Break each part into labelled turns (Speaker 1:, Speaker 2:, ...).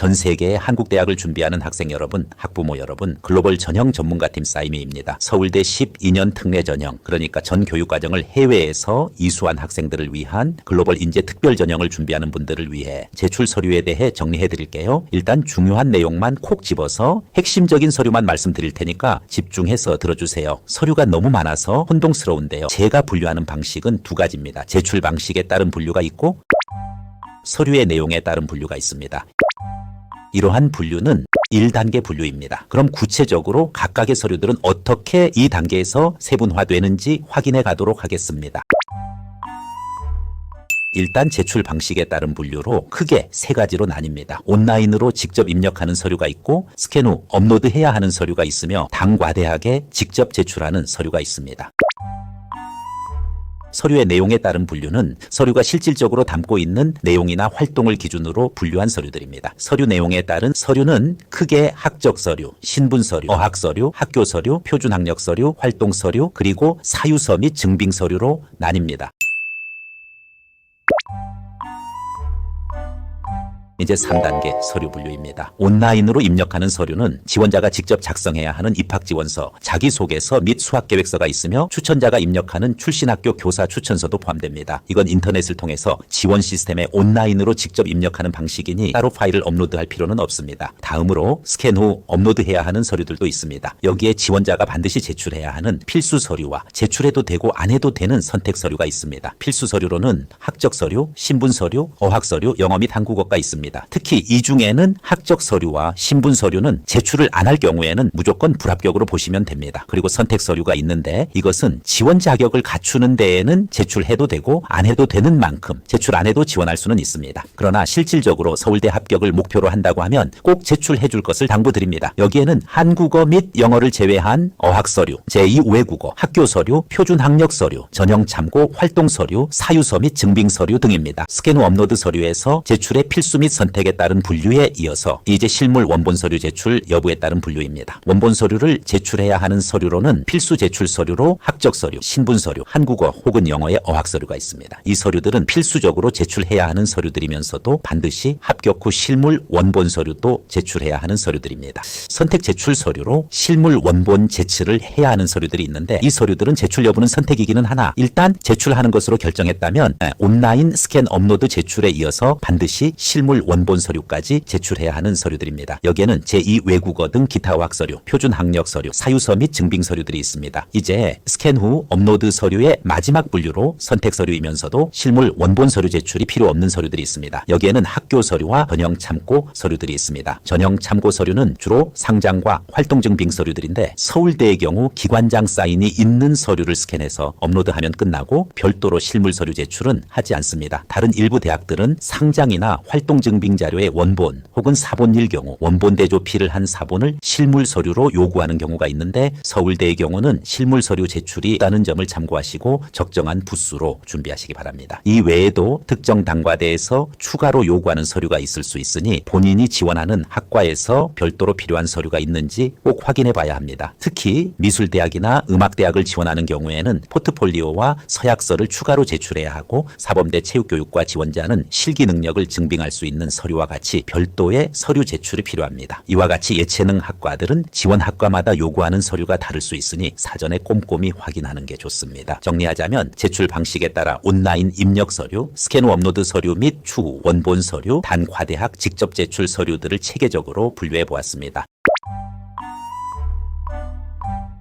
Speaker 1: 전 세계의 한국 대학을 준비하는 학생 여러분, 학부모 여러분, 글로벌 전형 전문가팀 싸이미입니다. 서울대 12년 특례 전형, 그러니까 전 교육과정을 해외에서 이수한 학생들을 위한 글로벌 인재 특별 전형을 준비하는 분들을 위해 제출 서류에 대해 정리해 드릴게요. 일단 중요한 내용만 콕 집어서 핵심적인 서류만 말씀드릴 테니까 집중해서 들어주세요. 서류가 너무 많아서 혼동스러운데요. 제가 분류하는 방식은 두 가지입니다. 제출 방식에 따른 분류가 있고 서류의 내용에 따른 분류가 있습니다. 이러한 분류는 1단계 분류입니다. 그럼 구체적으로 각각의 서류들은 어떻게 이 단계에서 세분화되는지 확인해 가도록 하겠습니다. 일단 제출 방식에 따른 분류로 크게 세 가지로 나뉩니다. 온라인으로 직접 입력하는 서류가 있고 스캔 후 업로드해야 하는 서류가 있으며 당과대학에 직접 제출하는 서류가 있습니다. 서류의 내용에 따른 분류는 서류가 실질적으로 담고 있는 내용이나 활동을 기준으로 분류한 서류들입니다. 서류 내용에 따른 서류는 크게 학적 서류, 신분 서류, 어학 서류, 학교 서류, 표준 학력 서류, 활동 서류, 그리고 사유서 및 증빙 서류로 나뉩니다. 이제 3단계 서류 분류입니다. 온라인으로 입력하는 서류는 지원자가 직접 작성해야 하는 입학지원서, 자기소개서 및 수학계획서가 있으며 추천자가 입력하는 출신학교 교사 추천서도 포함됩니다. 이건 인터넷을 통해서 지원 시스템에 온라인으로 직접 입력하는 방식이니 따로 파일을 업로드할 필요는 없습니다. 다음으로 스캔 후 업로드해야 하는 서류들도 있습니다. 여기에 지원자가 반드시 제출해야 하는 필수 서류와 제출해도 되고 안 해도 되는 선택 서류가 있습니다. 필수 서류로는 학적 서류, 신분 서류, 어학 서류, 영어 및 한국어가 있습니다. 특히 이 중에는 학적 서류와 신분 서류는 제출을 안 할 경우에는 무조건 불합격으로 보시면 됩니다. 그리고 선택 서류가 있는데 이것은 지원 자격을 갖추는 데에는 제출해도 되고 안 해도 되는 만큼 제출 안 해도 지원할 수는 있습니다. 그러나 실질적으로 서울대 합격을 목표로 한다고 하면 꼭 제출해 줄 것을 당부드립니다. 여기에는 한국어 및 영어를 제외한 어학 서류, 제2 외국어, 학교 서류, 표준 학력 서류, 전형 참고 활동 서류, 사유서 및 증빙 서류 등입니다. 스캔 후 업로드 서류에서 제출의 필수 및 선택에 따른 분류에 이어서 이제 실물 원본 서류 제출 여부에 따른 분류입니다. 원본 서류를 제출해야 하는 서류로는 필수 제출 서류로 학적 서류, 신분 서류, 한국어 혹은 영어의 어학 서류가 있습니다. 이 서류들은 필수적으로 제출해야 하는 서류들이면서도 반드시 합격 후 실물 원본 서류도 제출해야 하는 서류들입니다. 선택 제출 서류로 실물 원본 제출을 해야 하는 서류들이 있는데 이 서류들은 제출 여부는 선택이기는 하나 일단 제출하는 것으로 결정했다면 온라인 스캔 업로드 제출에 이어서 반드시 실물 원본 서류까지 제출해야 하는 서류들입니다. 여기에는 제2 외국어 등 기타 어학 서류, 표준 학력 서류, 사유서 및 증빙 서류들이 있습니다. 이제 스캔 후 업로드 서류의 마지막 분류로 선택 서류이면서도 실물 원본 서류 제출이 필요 없는 서류들이 있습니다. 여기에는 학교 서류와 전형 참고 서류들이 있습니다. 전형 참고 서류는 주로 상장과 활동 증빙 서류들인데 서울대의 경우 기관장 사인이 있는 서류를 스캔해서 업로드하면 끝나고 별도로 실물 서류 제출은 하지 않습니다. 다른 일부 대학들은 상장이나 활동 증빙 자료의 원본 혹은 사본일 경우 원본 대조필을 한 사본을 실물 서류로 요구하는 경우가 있는데 서울대의 경우는 실물 서류 제출이 있다는 점을 참고하시고 적정한 부수로 준비하시기 바랍니다. 이 외에도 특정 단과대에서 추가로 요구하는 서류가 있을 수 있으니 본인이 지원하는 학과에서 별도로 필요한 서류가 있는지 꼭 확인해 봐야 합니다. 특히 미술대학이나 음악대학을 지원하는 경우에는 포트폴리오와 서약서를 추가로 제출해야 하고 사범대 체육교육과 지원자는 실기 능력을 증빙할 수 있는 서류와 같이 별도의 서류 제출이 필요합니다. 이와 같이 예체능 학과들은 지원 학과마다 요구하는 서류가 다를 수 있으니 사전에 꼼꼼히 확인하는 게 좋습니다. 정리하자면 제출 방식에 따라 온라인 입력 서류, 스캔 후 업로드 서류 및 추후 원본 서류, 단과대학 직접 제출 서류들을 체계적으로 분류해 보았습니다.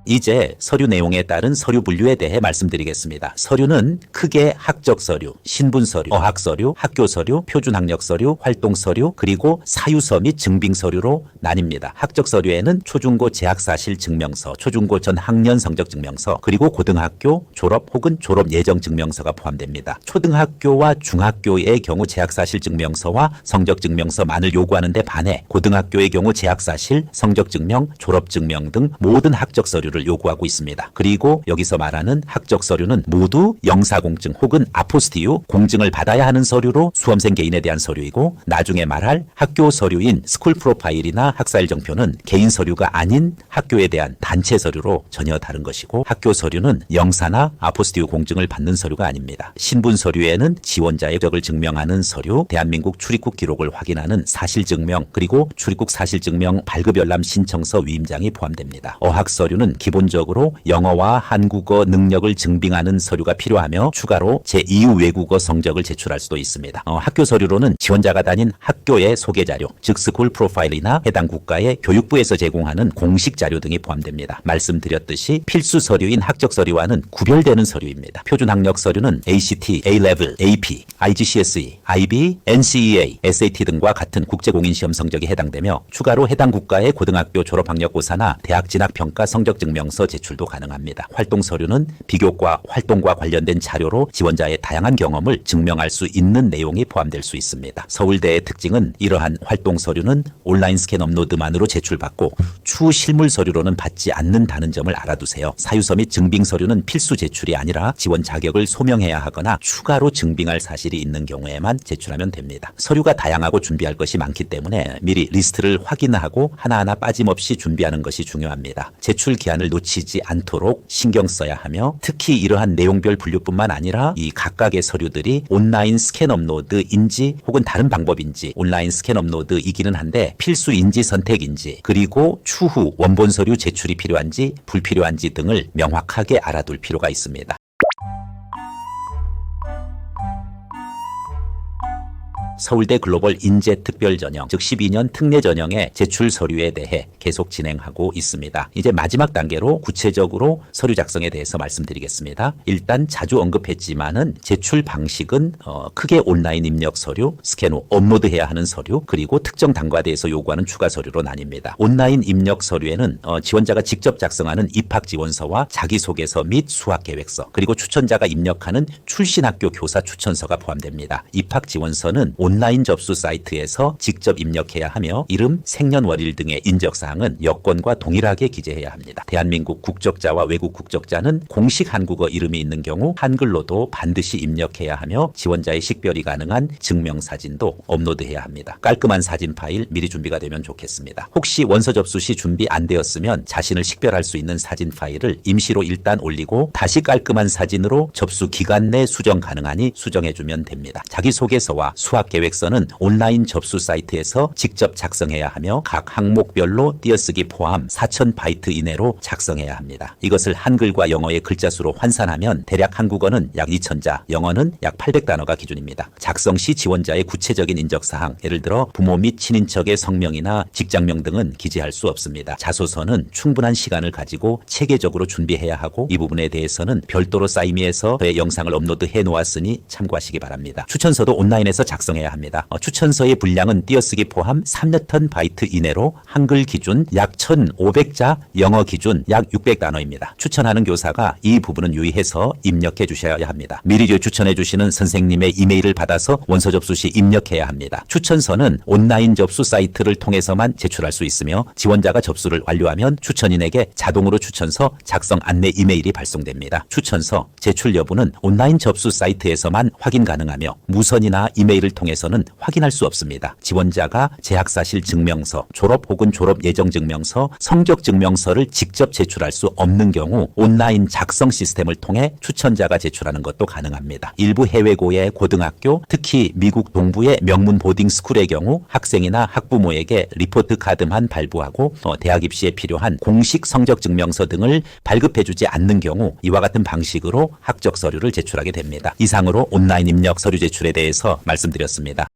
Speaker 1: 이제 서류 내용에 따른 서류 분류에 대해 말씀드리겠습니다. 서류는 크게 학적 서류, 신분 서류, 어학 서류, 학교 서류, 표준 학력 서류, 활동 서류, 그리고 사유서 및 증빙 서류로 나뉩니다. 학적 서류에는 초중고 재학 사실 증명서, 초중고 전 학년 성적 증명서, 그리고 고등학교 졸업 혹은 졸업 예정 증명서가 포함됩니다. 초등학교와 중학교의 경우 재학 사실 증명서와 성적 증명서만을 요구하는 데 반해 고등학교의 경우 재학 사실, 성적 증명, 졸업 증명 등 모든 학적 서류를 서류를 요구하고 있습니다. 그리고 여기서 말하는 학적 서류는 모두 영사공증 혹은 아포스티유 공증을 받아야 하는 서류로 수험생 개인에 대한 서류이고, 나중에 말할 학교 서류인 스쿨 프로파일이나 학사일정표는 개인 서류가 아닌 학교에 대한 단체 서류로 전혀 다른 것이고, 학교 서류는 영사나 아포스티유 공증을 받는 서류가 아닙니다. 신분 서류에는 지원자의 적을 증명하는 서류, 대한민국 출입국 기록을 확인하는 사실증명, 그리고 출입국 사실증명 발급열람 신청서 위임장이 포함됩니다. 어학 서류는 기본적으로 영어와 한국어 능력을 증빙하는 서류가 필요하며 추가로 제2 외국어 성적을 제출할 수도 있습니다. 학교 서류로는 지원자가 다닌 학교의 소개자료, 즉 스쿨 프로파일이나 해당 국가의 교육부에서 제공하는 공식 자료 등이 포함됩니다. 말씀드렸듯이 필수 서류인 학적 서류와는 구별되는 서류입니다. 표준 학력 서류는 ACT, A-Level, AP, IGCSE, IB, NCEA, SAT 등과 같은 국제공인시험 성적이 해당되며 추가로 해당 국가의 고등학교 졸업학력고사나 대학 진학평가 성적증명서 제출도 가능합니다. 활동 서류는 비교과 활동과 관련된 자료로 지원자의 다양한 경험을 증명할 수 있는 내용이 포함될 수 있습니다. 서울대의 특징은 이러한 활동 서류는 온라인 스캔 업로드만으로 제출받고 추후 실물 서류로는 받지 않는다는 점을 알아두세요. 사유서 및 증빙 서류는 필수 제출이 아니라 지원 자격을 소명해야 하거나 추가로 증빙할 사실이 있는 경우에만 제출하면 됩니다. 서류가 다양하고 준비할 것이 많기 때문에 미리 리스트를 확인하고 하나하나 빠짐없이 준비하는 것이 중요합니다. 제출 기한을 놓치지 않도록 신경 써야 하며, 특히 이러한 내용별 분류뿐만 아니라 이 각각의 서류들이 온라인 스캔 업로드인지 혹은 다른 방법인지, 온라인 스캔 업로드이기는 한데 필수인지 선택인지, 그리고 추후 원본 서류 제출이 필요한지 불필요한지 등을 명확하게 알아둘 필요가 있습니다. 서울대 글로벌 인재특별전형, 즉 12년 특례전형의 제출 서류에 대해 계속 진행하고 있습니다. 이제 마지막 단계로 구체적으로 서류 작성에 대해서 말씀드리겠습니다. 일단 자주 언급했지만은 제출 방식은 크게 온라인 입력 서류, 스캔 후 업로드해야 하는 서류, 그리고 특정 단과대에서 요구하는 추가 서류로 나뉩니다. 온라인 입력 서류에는 지원자가 직접 작성하는 입학지원서와 자기소개서 및 수학계획서, 그리고 추천자가 입력하는 출신학교 교사 추천서가 포함됩니다. 입학지원서는 온라인 접수 사이트에서 직접 입력해야 하며 이름, 생년월일 등의 인적사항은 여권과 동일하게 기재해야 합니다. 대한민국 국적자와 외국 국적자는 공식 한국어 이름이 있는 경우 한글로도 반드시 입력해야 하며 지원자의 식별이 가능한 증명사진도 업로드해야 합니다. 깔끔한 사진 파일 미리 준비가 되면 좋겠습니다. 혹시 원서 접수 시 준비 안 되었으면 자신을 식별할 수 있는 사진 파일을 임시로 일단 올리고 다시 깔끔한 사진으로 접수 기간 내 수정 가능하니 수정해주면 됩니다. 자기소개서와 수학계획서는 온라인 접수 사이트에서 직접 작성해야 하며 각 항목별로 띄어쓰기 포함 4,000바이트 이내로 작성해야 합니다. 이것을 한글과 영어의 글자 수로 환산하면 대략 한국어는 약 2,000자, 영어는 약 800단어가 기준입니다. 작성 시 지원자의 구체적인 인적사항, 예를 들어 부모 및 친인척의 성명이나 직장명 등은 기재할 수 없습니다. 자소서는 충분한 시간을 가지고 체계적으로 준비해야 하고 이 부분에 대해서는 별도로 싸이미에서 저의 영상을 업로드해 놓았으니 참고하시기 바랍니다. 추천서도 온라인에서 작성해야 합니다. 추천서의 분량은 띄어쓰기 포함 3,000바이트 이내로 한글 기준 약 1,500자, 영어 기준 약 600단어입니다. 추천하는 교사가 이 부분은 유의해서 입력해 주셔야 합니다. 미리 추천해 주시는 선생님의 이메일을 받아서 원서 접수 시 입력해야 합니다. 추천서는 온라인 접수 사이트를 통해서만 제출할 수 있으며 지원자가 접수를 완료하면 추천인에게 자동으로 추천서 작성 안내 이메일이 발송됩니다. 추천서 제출 여부는 온라인 접수 사이트에서만 확인 가능하며 무선이나 이메일을 통해서는 확인할 수 없습니다. 지원자가 재학사실 증명서, 졸업 혹은 졸업 예정 증명서, 성적 증명서를 직접 제출할 수 없는 경우 온라인 작성 시스템을 통해 추천자가 제출하는 것도 가능합니다. 일부 해외고의 고등학교, 특히 미국 동부의 명문 보딩스쿨의 경우 학생이나 학부모에게 리포트 카드만 발부하고 대학 입시에 필요한 공식 성적 증명서 등을 발급해주지 않는 경우 이와 같은 방식으로 학적 서류를 제출하게 됩니다. 이상으로 온라인 입력 서류 제출에 대해서 말씀드렸습니다.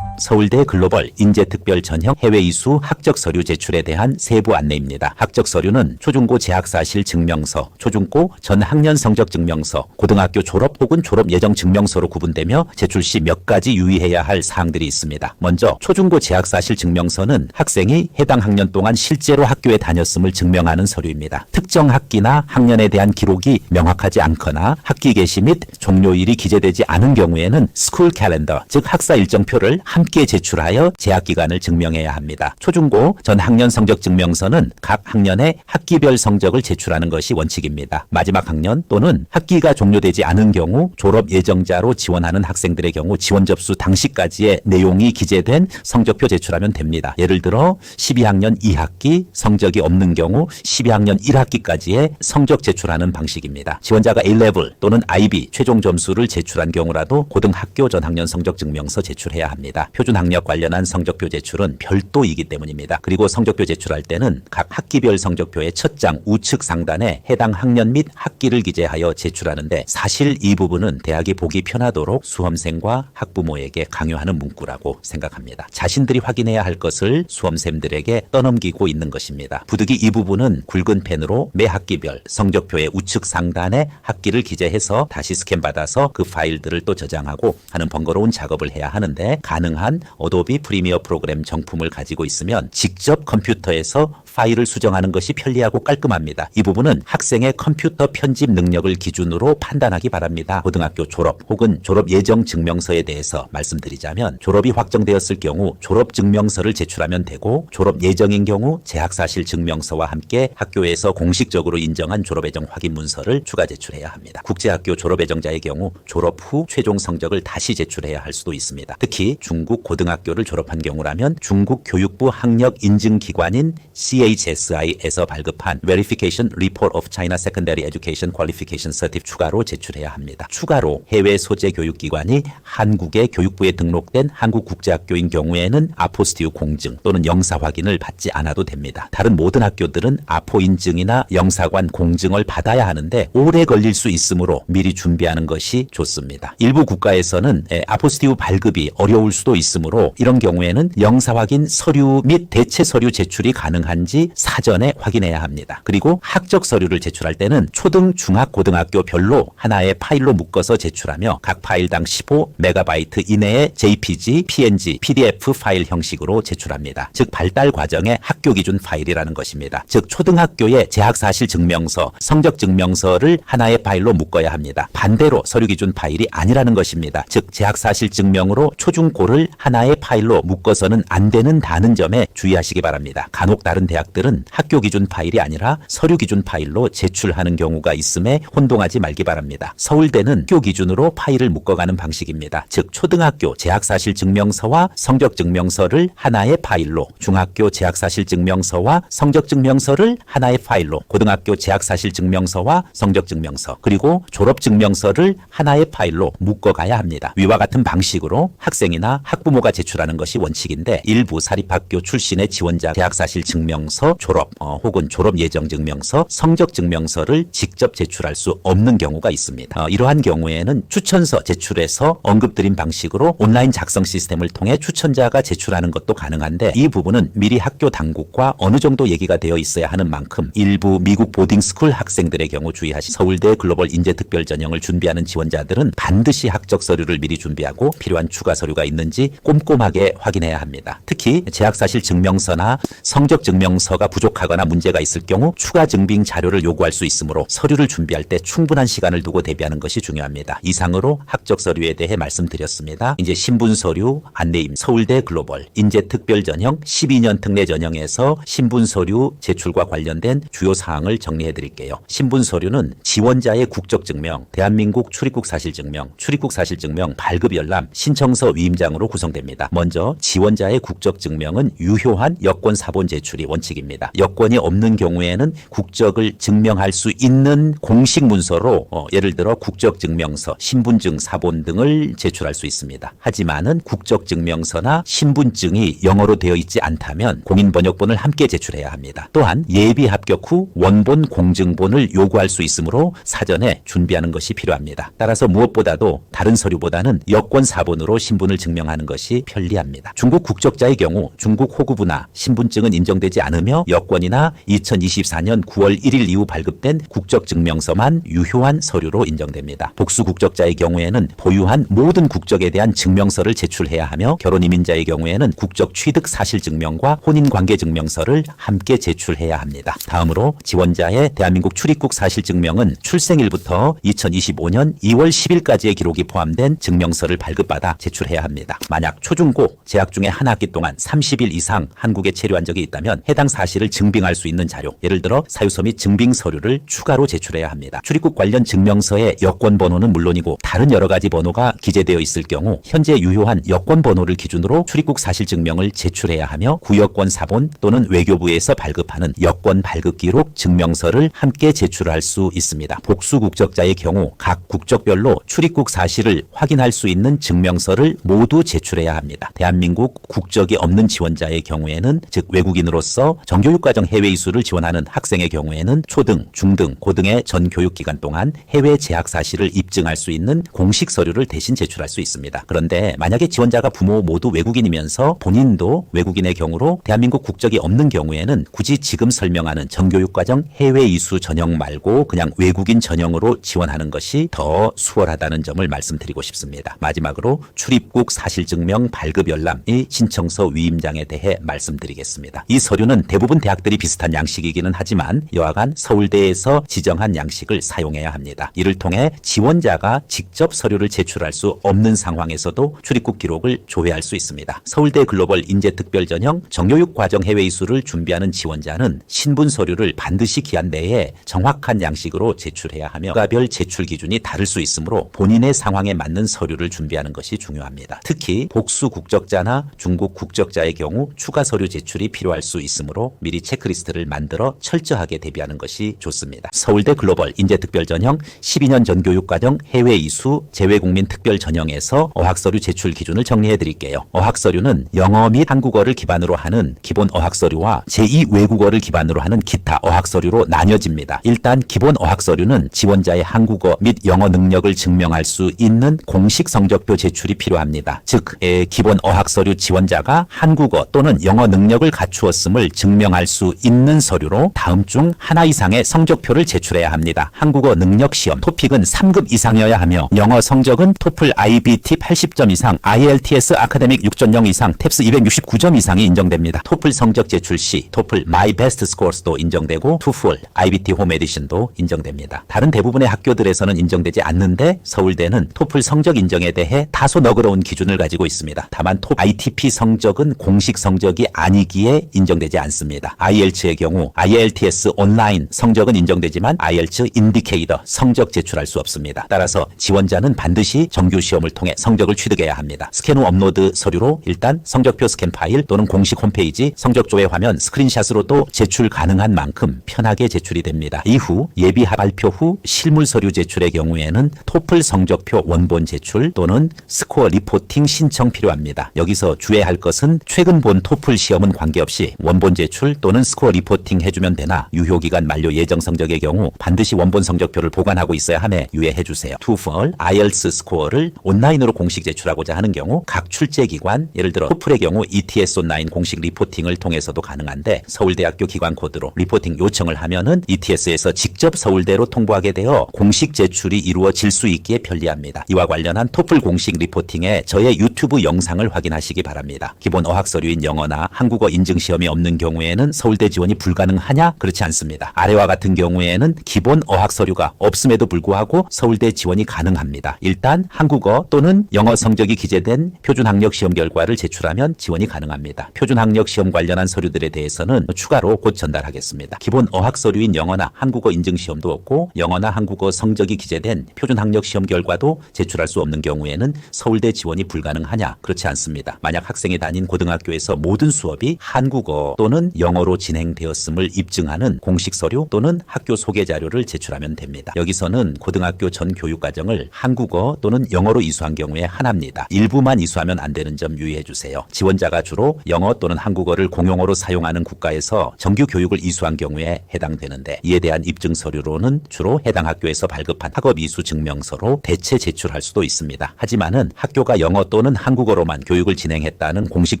Speaker 1: 서울대 글로벌 인재특별전형 해외 이수 학적 서류 제출에 대한 세부 안내입니다. 학적 서류는 초중고 재학사실 증명서, 초중고 전 학년 성적 증명서, 고등학교 졸업 혹은 졸업 예정 증명서로 구분되며 제출 시 몇 가지 유의해야 할 사항들이 있습니다. 먼저 초중고 재학사실 증명서는 학생이 해당 학년 동안 실제로 학교에 다녔음을 증명하는 서류입니다. 특정 학기나 학년에 대한 기록이 명확하지 않거나 학기 개시 및 종료일이 기재되지 않은 경우에는 스쿨 캘린더, 즉 학사 일정표를 한 함께 제출하여 재학기간을 증명해야 합니다. 초중고 전 학년 성적 증명서는 각 학년의 학기별 성적을 제출하는 것이 원칙입니다. 마지막 학년 또는 학기가 종료되지 않은 경우 졸업 예정자로 지원하는 학생들의 경우 지원 접수 당시까지의 내용이 기재된 성적표 제출하면 됩니다. 예를 들어 12학년 2학기 성적이 없는 경우 12학년 1학기까지의 성적 제출하는 방식입니다. 지원자가 A레벨 또는 IB 최종 점수를 제출한 경우라도 고등학교 전 학년 성적 증명서 제출해야 합니다. 표준 학력 관련한 성적표 제출은 별도이기 때문입니다. 그리고 성적표 제출할 때는 각 학기별 성적표의 첫 장 우측 상단에 해당 학년 및 학기를 기재하여 제출하는데 사실 이 부분은 대학이 보기 편하도록 수험생과 학부모에게 강요하는 문구라고 생각합니다. 자신들이 확인해야 할 것을 수험생들에게 떠넘기고 있는 것입니다. 부득이 이 부분은 굵은 펜으로 매 학기별 성적표의 우측 상단에 학기를 기재해서 다시 스캔받아서 그 파일들을 또 저장하고 하는 번거로운 작업을 해야 하는데 가능한 어도비 프리미어 프로그램 정품을 가지고 있으면 직접 컴퓨터에서 파일을 수정하는 것이 편리하고 깔끔합니다. 이 부분은 학생의 컴퓨터 편집 능력을 기준으로 판단하기 바랍니다. 고등학교 졸업 혹은 졸업 예정 증명서에 대해서 말씀드리자면 졸업이 확정되었을 경우 졸업 증명서를 제출하면 되고 졸업 예정인 경우 재학사실 증명서와 함께 학교에서 공식적으로 인정한 졸업 예정 확인 문서를 추가 제출해야 합니다. 국제학교 졸업 예정자의 경우 졸업 후 최종 성적을 다시 제출해야 할 수도 있습니다. 특히 중국 고등학교를 졸업한 경우라면 중국 교육부 학력 인증 기관인 CHSI에서 발급한 Verification Report of China Secondary Education Qualification Certificate 추가로 제출해야 합니다. 추가로 해외 소재 교육기관이 한국의 교육부에 등록된 한국국제학교인 경우에는 아포스티유 공증 또는 영사 확인을 받지 않아도 됩니다. 다른 모든 학교들은 아포 인증이나 영사관 공증을 받아야 하는데 오래 걸릴 수 있으므로 미리 준비하는 것이 좋습니다. 일부 국가에서는 아포스티유 발급이 어려울 수도 있으므로 이런 경우에는 영사 확인 서류 및 대체 서류 제출이 가능한지 사전에 확인해야 합니다. 그리고 학적 서류를 제출할 때는 초등, 중학, 고등학교별로 하나의 파일로 묶어서 제출하며 각 파일당 15MB 이내의 JPG, PNG, PDF 파일 형식으로 제출합니다. 즉 발달 과정의 학교 기준 파일이라는 것입니다. 즉 초등학교의 재학사실 증명서, 성적 증명서를 하나의 파일로 묶어야 합니다. 반대로 서류 기준 파일이 아니라는 것입니다. 즉 재학사실 증명으로 초중고를 하나의 파일로 묶어서는 안 된다는 점에 주의하시기 바랍니다. 간혹 다른 대학들은 학교 기준 파일이 아니라 서류 기준 파일로 제출하는 경우가 있음에 혼동하지 말기 바랍니다. 서울대는 학교 기준으로 파일을 묶어가는 방식입니다. 즉 초등학교 재학사실 증명서와 성적 증명서를 하나의 파일로, 중학교 재학사실 증명서와 성적 증명서를 하나의 파일로, 고등학교 재학사실 증명서와 성적 증명서, 그리고 졸업 증명서를 하나의 파일로 묶어가야 합니다. 위와 같은 방식으로 학생이나 학부모가 제출하는 것이 원칙인데 일부 사립학교 출신의 지원자 재학사실 증명서, 졸업 혹은 졸업 예정 증명서, 성적 증명서를 직접 제출할 수 없는 경우가 있습니다. 이러한 경우에는 추천서 제출해서 언급드린 방식으로 온라인 작성 시스템을 통해 추천자가 제출하는 것도 가능한데 이 부분은 미리 학교 당국과 어느 정도 얘기가 되어 있어야 하는 만큼 일부 미국 보딩스쿨 학생들의 경우 주의하시 서울대 글로벌 인재 특별 전형을 준비하는 지원자들은 반드시 학적 서류를 미리 준비하고 필요한 추가 서류가 있는지 꼼꼼하게 확인해야 합니다. 특히 재학사실 증명서나 성적 증명서가 부족하거나 문제가 있을 경우 추가 증빙 자료를 요구할 수 있으므로 서류를 준비할 때 충분한 시간을 두고 대비하는 것이 중요합니다. 이상으로 학적 서류에 대해 말씀드렸습니다. 이제 신분 서류 안내임 서울대 글로벌 인재 특별 전형 12년 특례 전형에서 신분 서류 제출과 관련된 주요 사항을 정리해 드릴게요. 신분 서류는 지원자의 국적 증명, 대한민국 출입국 사실 증명, 출입국 사실 증명, 발급 열람, 신청서 위임장으로 구성됩니다. 먼저 지원자의 국적 증명은 유효한 여권 사본 제출이 원칙입니다. 여권이 없는 경우에는 국적을 증명할 수 있는 공식 문서로 예를 들어 국적증명서, 신분증 사본 등을 제출할 수 있습니다. 하지만은 국적증명서나 신분증이 영어로 되어 있지 않다면 공인번역본을 함께 제출해야 합니다. 또한 예비 합격 후 원본 공증본을 요구할 수 있으므로 사전에 준비하는 것이 필요합니다. 따라서 무엇보다도 다른 서류보다는 여권 사본으로 신분을 증명하는 것이 편리합니다. 중국 국적자의 경우 중국 호구부나 신분증은 인정되지 않으며 여권이나 2024년 9월 1일 이후 발급된 국적증명서만 유효한 서류로 인정됩니다. 복수 국적자의 경우에는 보유한 모든 국적에 대한 증명서를 제출해야 하며 결혼 이민자의 경우에는 국적 취득 사실 증명과 혼인 관계 증명서를 함께 제출해야 합니다. 다음으로 지원자의 대한민국 출입국 사실 증명은 출생일부터 2025년 2월 10일까지의 기록이 포함된 증명서를 발급받아 제출해야 합니다. 만약 초중고 재학 중에 한 학기 동안 30일 이상 한국에 체류한 적이 있다면 해당 사실을 증빙할 수 있는 자료, 예를 들어 사유서 및 증빙 서류를 추가로 제출해야 합니다. 출입국 관련 증명서에 여권 번호는 물론이고 다른 여러 가지 번호가 기재되어 있을 경우 현재 유효한 여권 번호를 기준으로 출입국 사실 증명을 제출해야 하며 구여권 사본 또는 외교부에서 발급하는 여권 발급 기록 증명서를 함께 제출할 수 있습니다. 복수 국적자의 경우 각 국적별로 출입국 사실을 확인할 수 있는 증명서를 모두 제출해야 합니다. 대한민국 국적이 없는 지원자의 경우에는 즉 외국인으로서 정교육과정 해외 이수를 지원하는 학생의 경우에는 초등, 중등, 고등의 전 교육기간 동안 해외 재학 사실을 입증할 수 있는 공식 서류를 대신 제출할 수 있습니다. 그런데 만약에 지원자가 부모 모두 외국인이면서 본인도 외국인의 경우로 대한민국 국적이 없는 경우에는 굳이 지금 설명하는 정교육과정 해외 이수 전형 말고 그냥 외국인 전형으로 지원하는 것이 더 수월하다는 점을 말씀드리고 싶습니다. 마지막으로 출입국 사실증명 발급 열람의 신청서 위임장에 대해 말씀드리겠습니다. 이 서류는 대부분 대학들이 비슷한 양식이기는 하지만 여하간 서울대에서 지정한 양식을 사용해야 합니다. 이를 통해 지원자가 직접 서류를 제출할 수 없는 상황에서도 출입국 기록을 조회할 수 있습니다. 서울대 글로벌 인재특별전형 정교육과정 해외 이수를 준비하는 지원자는 신분 서류를 반드시 기한 내에 정확한 양식으로 제출해야 하며 국가별 제출 기준이 다를 수 있으므로 본인의 상황에 맞는 서류를 준비하는 것이 중요합니다. 특히 복수 국적자나 중국 국적자의 경우 추가 서류 제출이 필요할 수 있으므로 미리 체크리스트를 만들어 철저하게 대비하는 것이 좋습니다. 서울대 글로벌 인재특별전형 12년 전교육과정 해외 이수 재외국민 특별전형에서 어학서류 제출 기준을 정리해 드릴게요. 어학서류는 영어 및 한국어를 기반으로 하는 기본 어학서류와 제2 외국어를 기반으로 하는 기타 어학서류로 나뉘어집니다. 일단 기본 어학서류는 지원자의 한국어 및 영어 능력을 증명할 수 있는 공식 성적표 제출이 필요합니다. 즉 기본 어학서류 지원자가 한국어 또는 영어 능력을 갖추었음을 증명할 수 있는 서류로 다음 중 하나 이상의 성적표를 제출해야 합니다. 한국어 능력 시험 토픽은 3급 이상이어야 하며 영어 성적은 토플 IBT 80점 이상, IELTS 아카데믹 6.0 이상, 탭스 269점 이상이 인정됩니다. 토플 성적 제출 시 토플 My Best Scores도 인정되고 투플, IBT 홈 에디션도 인정됩니다. 다른 대부분의 학교들에서는 인정되지 않는데 서울대는 토플 성적 인정에 대해 다소 너그러운 기준을 가지고 있습니다. 다만 톱 ITP 성적은 공식 성적이 아니기에 인정되지 않습니다. IELTS의 경우 IELTS 온라인 성적은 인정되지만 IELTS 인디케이터 성적 제출할 수 없습니다. 따라서 지원자는 반드시 정규 시험을 통해 성적을 취득해야 합니다. 스캔 후 업로드 서류로 일단 성적표 스캔 파일 또는 공식 홈페이지 성적 조회 화면 스크린샷으로도 제출 가능한 만큼 편하게 제출이 됩니다. 이후 예비 발표 후 실물 서류 제출의 경우에는 토플 성적표 원본 제출 또는 스코어 리포팅 신청 필요합니다. 여기서 주의할 것은 최근 본 토플 시험은 관계없이 원본 제출 또는 스코어 리포팅 해주면 되나 유효기간 만료 예정 성적의 경우 반드시 원본 성적표를 보관하고 있어야 하며 유의해 주세요. 투플, IELTS 스코어를 온라인으로 공식 제출하고자 하는 경우 각 출제기관, 예를 들어 토플의 경우 ETS 온라인 공식 리포팅을 통해서도 가능한데 서울대학교 기관 코드로 리포팅 요청을 하면은 ETS에서 직접 서울대로 통보하게 되어 공식 제출이 이루어질 수 있기에 편리합니다. 이와 관련한 토플 공식 리포팅에 저의 유튜브 영상을 확인하시기 바랍니다. 기본 어학 서류인 영어나 한국어 인증 시험이 없는 경우에는 서울대 지원이 불가능하냐? 그렇지 않습니다. 아래와 같은 경우에는 기본 어학 서류가 없음에도 불구하고 서울대 지원이 가능합니다. 일단 한국어 또는 영어 성적이 기재된 표준학력 시험 결과를 제출하면 지원이 가능합니다. 표준학력 시험 관련한 서류들에 대해서는 추가로 곧 전달하겠습니다. 기본 어학 서류인 영어나 한국어 인증 시험도 없고 영어나 한국어 성적이 기재된 표준학력 시험 결과도 제출할 수 없는 경우에는 서울대 지원이 불가능하냐? 그렇지 않습니다. 만약 학생이 다닌 고등학교에서 모든 수업이 한국어 또는 영어로 진행되었음을 입증하는 공식 서류 또는 학교 소개 자료를 제출하면 됩니다. 여기서는 고등학교 전 교육과정을 한국어 또는 영어로 이수한 경우에 하나입니다. 일부만 이수하면 안 되는 점 유의해 주세요. 지원자가 주로 영어 또는 한국어를 공용어로 사용하는 국가에서 정규 교육을 이수한 경우에 해당되는데 이에 대한 입증 서류로는 주로 해당 학교에서 발급한 학업 이수 증명서로 대체 제출할 수도 있습니다. 하지만은 학교가 영어 또는 한국어로만 교육을 진행했다는 공식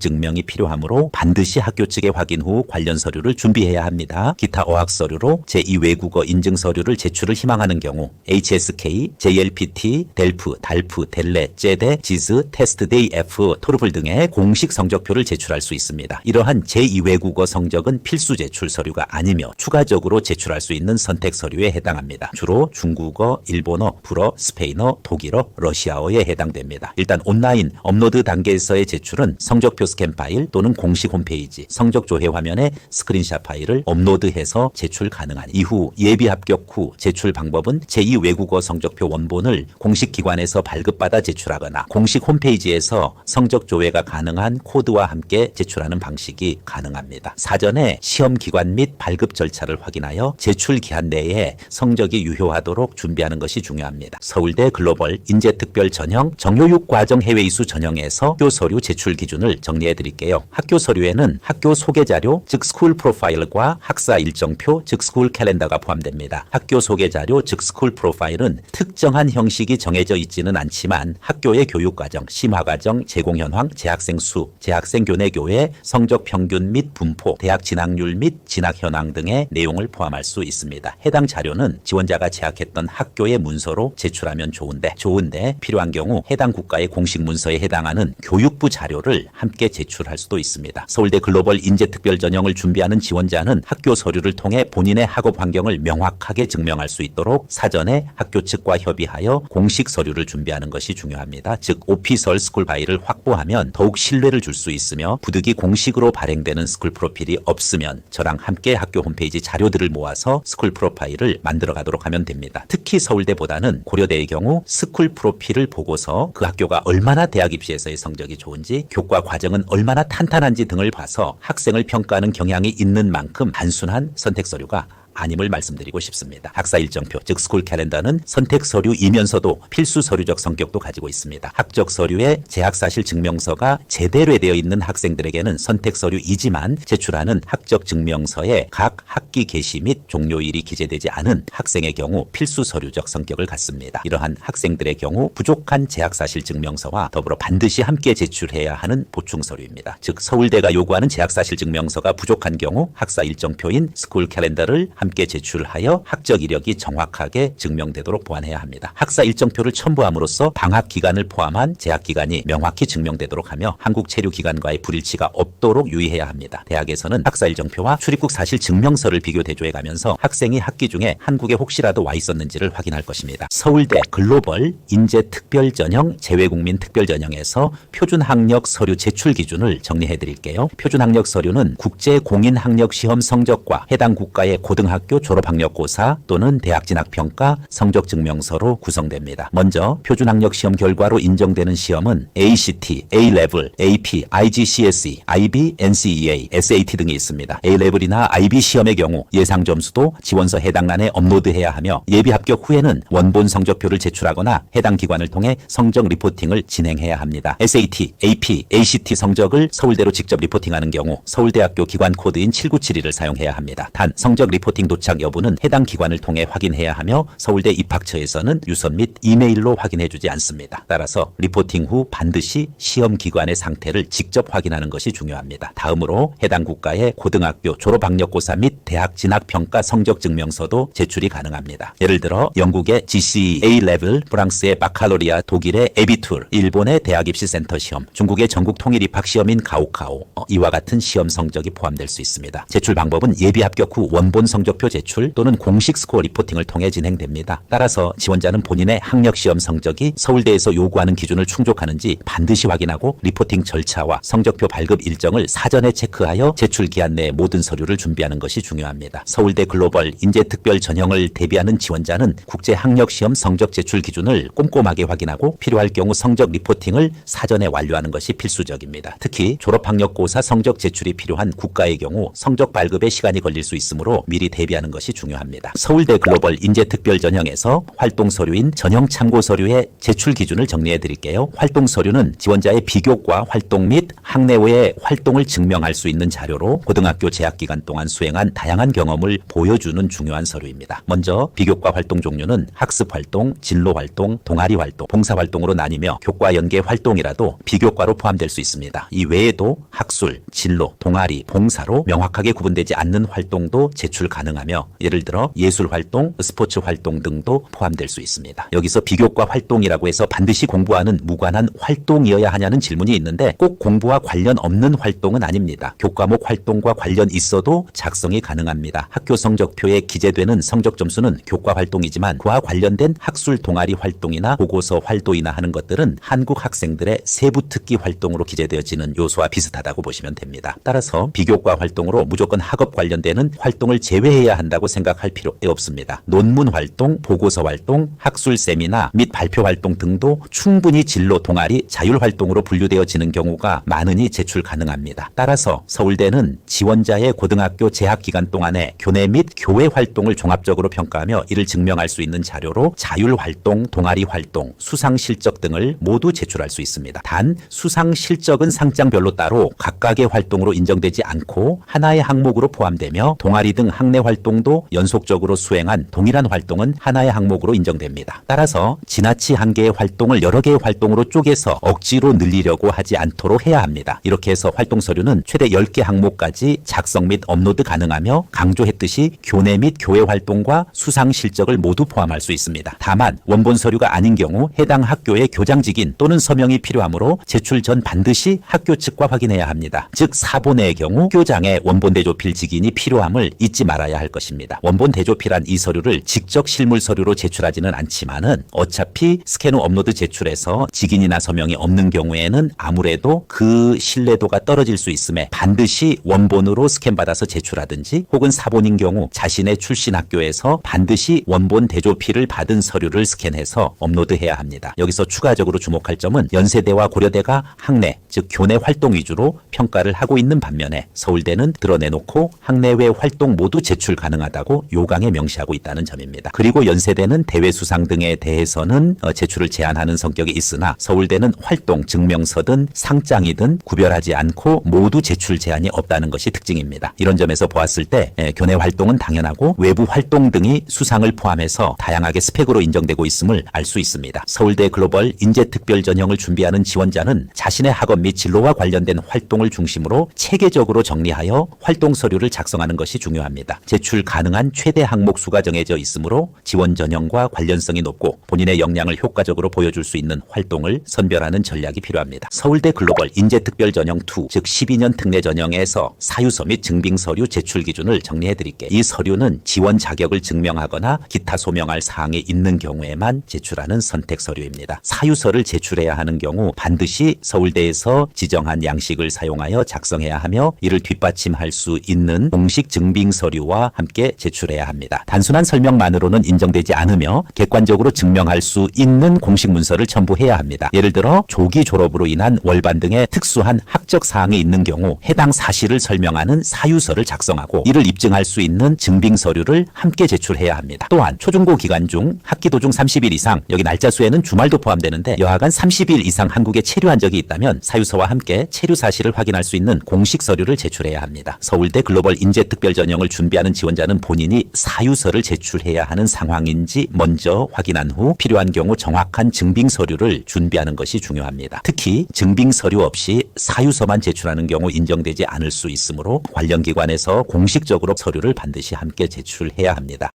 Speaker 1: 증명이 필요하므로 반드시 학교 측에 확인 후 관련 서류를 준비해야 합니다. 기타 어학 서류로 제2 외국어 인증 서류를 제출을 희망하는 경우 HSK, JLPT, 델프, 달프, 델레, 제대, 지즈, 테스트데이 F, 토르플 등의 공식 성적표를 제출할 수 있습니다. 이러한 제2 외국어 성적은 필수 제출 서류가 아니며 추가적으로 제출할 수 있는 선택 서류에 해당합니다. 주로 중국어, 일본어, 불어, 스페인어, 독일어, 러시아어에 해당됩니다. 일단 온라인 업로드 단계에서의 제출은 성적표 스캔 파일 또는 공식 홈페이지 성적 조회 화면에 스크린샷 파일을 업로드해서 제출 가능한 이후 예비 합격 후 제출 방법은 제2 외국어 성적표 원본을 공식 기관에서 발급받아 제출하거나 공식 홈페이지에서 성적 조회가 가능한 코드와 함께 제출하는 방식이 가능합니다. 사전에 시험 기관 및 발급 절차를 확인하여 제출 기한 내에 성적이 유효하도록 준비하는 것이 중요합니다. 서울대 글로벌 인재특별 전형 정교육 과정 해외 이수 전형에서 학교 서류 제출 기준을 정리해 드릴게요. 학교 서류에는 학교 소개 자료 즉 스쿨 프로파일과 학사 일정표 즉 스쿨 캘린더가 포함됩니다. 학교 소개 자료 즉 스쿨 프로파일은 특정한 형식이 정해져 있지는 않지만 학교의 교육과정, 심화과정, 제공 현황, 재학생 수, 재학생 교내 교회, 성적 평균 및 분포, 대학 진학률 및 진학 현황 등의 내용을 포함할 수 있습니다. 해당 자료는 지원자가 재학했던 학교의 문서로 제출하면 좋은데 필요한 경우 해당 국가의 공식 문서에 해당하는 교육부 자료를 함께 제출할 수도 있습니다. 서울대 글로벌 인재특별 전형을 준비하는 지원자는 학교 서류를 통해 본인의 학업 환경을 명확하게 증명할 수 있도록 사전에 학교 측과 협의하여 공식 서류를 준비하는 것이 중요합니다. 즉 오피셜 스쿨 파일을 확보하면 더욱 신뢰를 줄 수 있으며 부득이 공식으로 발행되는 스쿨 프로필이 없으면 저랑 함께 학교 홈페이지 자료들을 모아서 스쿨 프로파일을 만들어 가도록 하면 됩니다. 특히 서울대보다는 고려대의 경우 스쿨 프로필을 보고서 그 학교가 얼마나 대학 입시에서의 성적이 좋은지, 교과 과정은 얼마나 탄탄한지 등을 봐서 학생을 평가하는 경향이 있는 만큼 단순한 선택 서류가 아님을 말씀드리고 싶습니다. 학사 일정표 즉 스쿨 캘린더는 선택 서류이면서도 필수 서류적 성격도 가지고 있습니다. 학적 서류에 재학 사실 증명서가 제대로 되어 있는 학생들에게는 선택 서류이지만 제출하는 학적 증명서에 각 학기 개시 및 종료일이 기재되지 않은 학생의 경우 필수 서류적 성격을 갖습니다. 이러한 학생들의 경우 부족한 재학 사실 증명서와 더불어 반드시 함께 제출해야 하는 보충 서류입니다. 즉 서울대가 요구하는 재학 사실 증명서가 부족한 경우 학사 일정표인 스쿨 캘린더를 함께 제출하여 학적 이력이 정확하게 증명되도록 보완해야 합니다. 학사 일정표를 첨부함으로써 방학 기간을 포함한 재학 기간이 명확히 증명되도록 하며 한국 체류 기간과의 불일치가 없도록 유의해야 합니다. 대학에서는 학사 일정표와 출입국 사실 증명서를 비교 대조해 가면서 학생이 학기 중에 한국에 혹시라도 와 있었는지를 확인할 것입니다. 서울대 글로벌 인재 특별 전형 재외국민 특별 전형에서 표준 학력 서류 제출 기준을 정리해 드릴게요. 표준 학력 서류는 국제 공인 학력 시험 성적과 해당 국가의 고등학교 졸업학력고사 또는 대학 진학평가 성적증명서로 구성됩니다. 먼저 표준학력 시험 결과로 인정되는 시험은 ACT, A-Level, AP, IGCSE, IB, NCEA, SAT 등이 있습니다. A-Level이나 IB 시험의 경우 예상 점수도 지원서 해당 란에 업로드해야 하며 예비 합격 후에는 원본 성적표를 제출하거나 해당 기관을 통해 성적 리포팅을 진행해야 합니다. SAT, AP, ACT 성적을 서울대로 직접 리포팅하는 경우 서울대학교 기관 코드인 7972를 사용해야 합니다. 단 성적 리포팅 도착 여부는 해당 기관을 통해 확인해야 하며 서울대 입학처에서는 유선 및 이메일로 확인해주지 않습니다. 따라서 리포팅 후 반드시 시험 기관의 상태를 직접 확인하는 것이 중요합니다. 다음으로 해당 국가의 고등학교 졸업학력고사 및 대학 진학평가 성적증명서도 제출이 가능합니다. 예를 들어 영국의 GCE A-Level, 프랑스의 바칼로리아, 독일의 에비툴, 일본의 대학입시센터 시험, 중국의 전국 통일 입학 시험인 가오카오 이와 같은 시험 성적이 포함될 수 있습니다. 제출 방법은 예비 합격 후 원본 성적표 제출 또는 공식 스코어 리포팅을 통해 진행됩니다. 따라서 지원자는 본인의 학력시험 성적이 서울대에서 요구하는 기준을 충족하는지 반드시 확인하고 리포팅 절차와 성적표 발급 일정을 사전에 체크하여 제출 기한 내에 모든 서류를 준비하는 것이 중요합니다. 서울대 글로벌 인재특별 전형을 대비하는 지원자는 국제 학력시험 성적 제출 기준을 꼼꼼하게 확인하고 필요할 경우 성적 리포팅을 사전에 완료하는 것이 필수적입니다. 특히 졸업학력고사 성적 제출이 필요한 국가의 경우 성적 발급에 시간이 걸릴 수 있으므로 미리 대비하는 것이 중요합니다. 서울대 글로벌 인재특별 전형에서 활동 서류인 전형 참고 서류의 제출 기준을 정리해 드릴게요. 활동 서류는 지원자의 비교과 활동 및 학내외의 활동을 증명할 수 있는 자료로 고등학교 재학 기간 동안 수행한 다양한 경험을 보여주는 중요한 서류입니다. 먼저 비교과 활동 종류는 학습 활동, 진로 활동, 동아리 활동, 봉사 활동으로 나뉘며 교과 연계 활동이라도 비교과로 포함될 수 있습니다. 이 외에도 학술, 진로, 동아리, 봉사로 명확하게 구분되지 않는 활동도 제출 가능 가능하며 예를 들어 예술활동, 스포츠활동 등도 포함될 수 있습니다. 여기서 비교과 활동이라고 해서 반드시 공부와는 무관한 활동이어야 하냐는 질문이 있는데 꼭 공부와 관련 없는 활동은 아닙니다. 교과목 활동과 관련 있어도 작성이 가능합니다. 학교 성적표에 기재되는 성적 점수는 교과 활동이지만 그와 관련된 학술 동아리 활동이나 보고서 활동이나 하는 것들은 한국 학생들의 세부 특기 활동으로 기재되어지는 요소와 비슷하다고 보시면 됩니다. 따라서 비교과 활동으로 무조건 학업 관련되는 활동을 제외해야 한다고 생각할 필요 없습니다. 논문 활동, 보고서 활동, 학술 세미나 및 발표 활동 등도 충분히 진로 동아리 자율 활동으로 분류되어지는 경우가 많으니 제출 가능합니다. 따라서 서울대는 지원자의 고등학교 재학 기간 동안에 교내 및 교회 활동을 종합적으로 평가하며 이를 증명할 수 있는 자료로 자율 활동, 동아리 활동, 수상 실적 등을 모두 제출할 수 있습니다. 단 수상 실적은 상장별로 따로 각각의 활동으로 인정되지 않고 하나의 항목으로 포함되며 동아리 등 학내 활동도 연속적으로 수행한 동일한 활동은 하나의 항목으로 인정됩니다. 따라서 지나치 한 개의 활동을 여러 개의 활동으로 쪼개서 억지로 늘리려고 하지 않도록 해야 합니다. 이렇게 해서 활동 서류는 최대 10개 항목까지 작성 및 업로드 가능하며 강조했듯이 교내 및 교회 활동과 수상 실적을 모두 포함할 수 있습니다. 다만 원본 서류가 아닌 경우 해당 학교의 교장직인 또는 서명이 필요하므로 제출 전 반드시 학교 측과 확인해야 합니다. 즉 사본의 경우 교장의 원본 대조필 직인이 필요함을 잊지 말아야 할 것입니다. 원본 대조필한 이 서류를 직접 실물 서류로 제출하지는 않지만은 어차피 스캔 후 업로드 제출해서 직인이나 서명이 없는 경우에는 아무래도 그 신뢰도가 떨어질 수 있음에 반드시 원본으로 스캔받아서 제출하든지 혹은 사본인 경우 자신의 출신 학교에서 반드시 원본 대조필을 받은 서류를 스캔해서 업로드해야 합니다. 여기서 추가적으로 주목할 점은 연세대와 고려대가 학내 즉 교내 활동 위주로 평가를 하고 있는 반면에 서울대는 드러내놓고 학내외 활동 모두 제출 가능하다고 요강에 명시하고 있다는 점입니다. 그리고 연세대는 대외 수상 등에 대해서는 제출을 제한하는 성격이 있으나 서울대는 활동 증명서든 상장이든 구별하지 않고 모두 제출 제한이 없다는 것이 특징입니다. 이런 점에서 보았을 때 교내 활동은 당연하고 외부 활동 등이 수상을 포함해서 다양하게 스펙으로 인정되고 있음을 알 수 있습니다. 서울대 글로벌 인재특별 전형을 준비하는 지원자는 자신의 학업 및 진로와 관련된 활동을 중심으로 체계적으로 정리하여 활동 서류를 작성하는 것이 중요합니다. 제출 가능한 최대 항목 수가 정해져 있으므로 지원 전형과 관련성이 높고 본인의 역량을 효과적으로 보여줄 수 있는 활동을 선별하는 전략이 필요합니다. 서울대 글로벌 인재특별 전형 2, 즉 12년 특례 전형에서 사유서 및 증빙 서류 제출 기준을 정리해 드릴게요. 이 서류는 지원 자격을 증명하거나 기타 소명할 사항이 있는 경우에만 제출하는 선택 서류입니다. 사유서를 제출해야 하는 경우 반드시 서울대에서 지정한 양식을 사용하여 작성해야 하며 이를 뒷받침할 수 있는 공식 증빙 서류와 함께 제출해야 합니다. 단순한 설명만으로는 인정되지 않으며 객관적으로 증명할 수 있는 공식 문서를 첨부해야 합니다. 예를 들어 조기 졸업으로 인한 월반 등의 특수한 학적 사항이 있는 경우 해당 사실을 설명하는 사유서를 작성하고 이를 입증할 수 있는 증빙 서류를 함께 제출해야 합니다. 또한 초중고 기간 중 학기 도중 30일 이상, 여기 날짜 수에는 주말도 포함되는데 여하간 30일 이상 한국에 체류한 적이 있다면 사유서와 함께 체류 사실을 확인할 수 있는 공식 서류를 제출해야 합니다. 서울대 글로벌 인재특별 전형을 준비하는 지원자는 본인이 사유서를 제출해야 하는 상황인지 먼저 확인한 후 필요한 경우 정확한 증빙 서류를 준비하는 것이 중요합니다. 특히 증빙 서류 없이 사유서만 제출하는 경우 인정되지 않을 수 있으므로 관련 기관에서 공식적으로 서류를 반드시 함께 제출해야 합니다.